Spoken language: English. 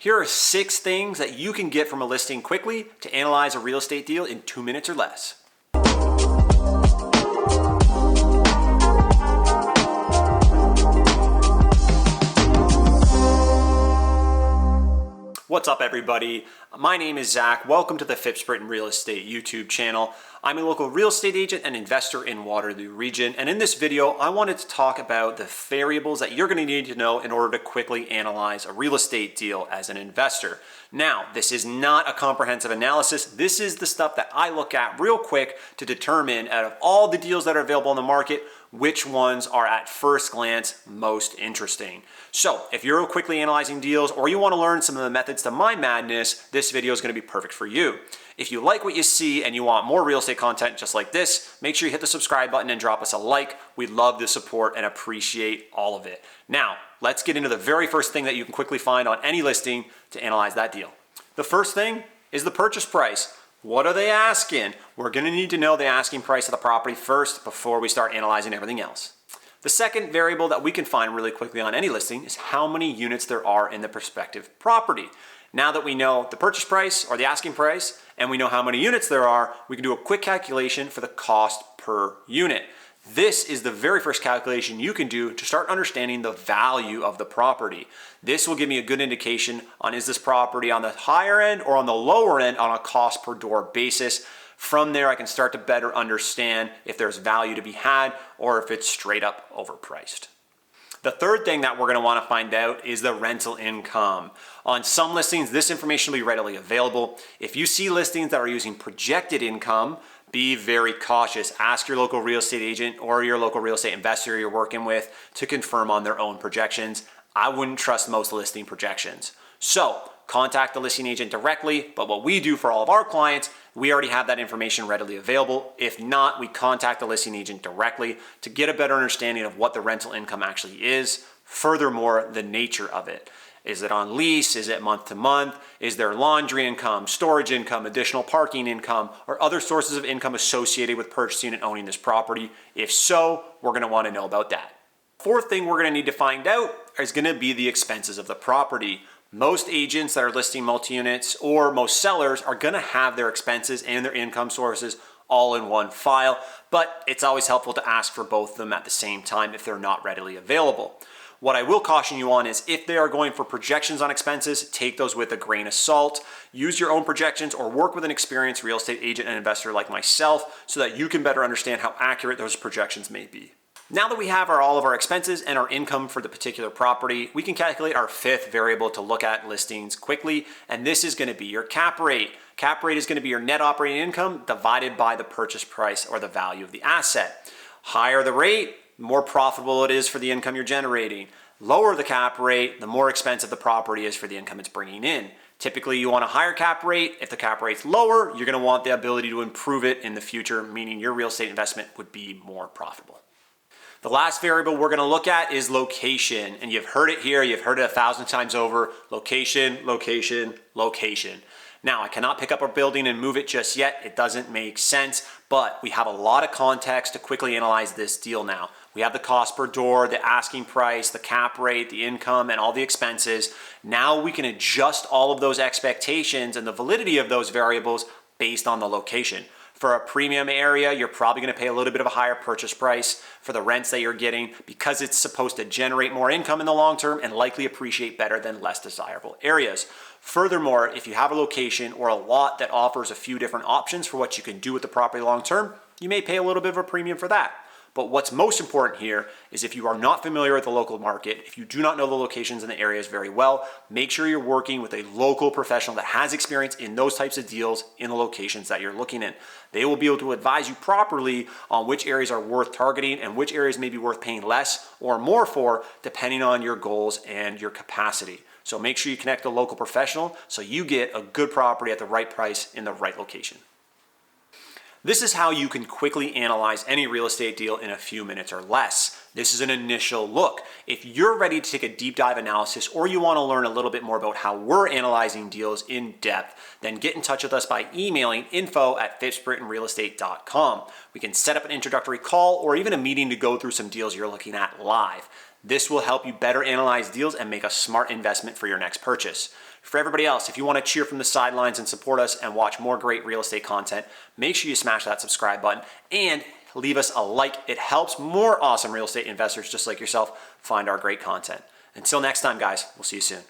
Here are 6 things that you can get from a listing quickly to analyze a real estate deal in 2 minutes or less. What's up, everybody? My name is Zach. Welcome to the Phipps Brittain Real Estate YouTube channel. I'm a local real estate agent and investor in Waterloo Region, and in this video I wanted to talk about the variables that you're going to need to know in order to quickly analyze a real estate deal as an investor. Now, this is not a comprehensive analysis. This is the stuff that I look at real quick to determine, out of all the deals that are available on the market, which ones are at first glance most interesting. So if you're quickly analyzing deals or you want to learn some of the methods to my madness, this video is going to be perfect for you. If you like what you see and you want more real estate content just like this, make sure you hit the subscribe button and drop us a like. We love the support and appreciate all of it. Now, let's get into the very first thing that you can quickly find on any listing to analyze that deal. The first thing is the purchase price. What are they asking? We're going to need to know the asking price of the property first before we start analyzing everything else. The second variable that we can find really quickly on any listing is how many units there are in the prospective property. Now that we know the purchase price or the asking price and we know how many units there are, we can do a quick calculation for the cost per unit. This is the very first calculation you can do to start understanding the value of the property. This will give me a good indication on, is this property on the higher end or on the lower end on a cost per door basis. From there, I can start to better understand if there's value to be had or if it's straight up overpriced. The third thing that we're going to want to find out is the rental income. On some listings, this information will be readily available. If you see listings that are using projected income, be very cautious. Ask your local real estate agent or your local real estate investor you're working with to confirm on their own projections. I wouldn't trust most listing projections. So contact the listing agent directly, but what we do for all of our clients, we already have that information readily available. If not, we contact the listing agent directly to get a better understanding of what the rental income actually is. Furthermore, the nature of it. Is it on lease? Is it month to month? Is there laundry income, storage income, additional parking income, or other sources of income associated with purchasing and owning this property? If so, we're going to want to know about that. Fourth thing we're going to need to find out is going to be the expenses of the property. Most agents that are listing multi-units or most sellers are going to have their expenses and their income sources all in one file, but it's always helpful to ask for both of them at the same time if they're not readily available. What I will caution you on is if they are going for projections on expenses, take those with a grain of salt. Use your own projections or work with an experienced real estate agent and investor like myself so that you can better understand how accurate those projections may be. Now that we have all of our expenses and our income for the particular property, we can calculate our fifth variable to look at listings quickly, and this is going to be your cap rate. Cap rate is going to be your net operating income divided by the purchase price or the value of the asset. Higher the rate, more profitable it is for the income you're generating. Lower the cap rate, the more expensive the property is for the income it's bringing in. Typically, you want a higher cap rate. If the cap rate's lower, you're going to want the ability to improve it in the future, meaning your real estate investment would be more profitable. The last variable we're going to look at is location, and you've heard it here, you've heard it 1,000 times over, location, location, location. Now, I cannot pick up a building and move it just yet. It doesn't make sense, but we have a lot of context to quickly analyze this deal now. We have the cost per door, the asking price, the cap rate, the income, and all the expenses. Now we can adjust all of those expectations and the validity of those variables based on the location. For a premium area, you're probably going to pay a little bit of a higher purchase price for the rents that you're getting because it's supposed to generate more income in the long term and likely appreciate better than less desirable areas. Furthermore, if you have a location or a lot that offers a few different options for what you can do with the property long term, you may pay a little bit of a premium for that. But what's most important here is if you are not familiar with the local market, if you do not know the locations in the areas very well, make sure you're working with a local professional that has experience in those types of deals in the locations that you're looking in. They will be able to advise you properly on which areas are worth targeting and which areas may be worth paying less or more for, depending on your goals and your capacity. So make sure you connect a local professional so you get a good property at the right price in the right location. This is how you can quickly analyze any real estate deal in a few minutes or less. This is an initial look. If you're ready to take a deep dive analysis or you want to learn a little bit more about how we're analyzing deals in depth, then get in touch with us by emailing info@phippsbrittainrealestate.com. We can set up an introductory call or even a meeting to go through some deals you're looking at live. This will help you better analyze deals and make a smart investment for your next purchase. For everybody else, if you want to cheer from the sidelines and support us and watch more great real estate content, make sure you smash that subscribe button and leave us a like. It helps more awesome real estate investors just like yourself find our great content. Until next time, guys, we'll see you soon.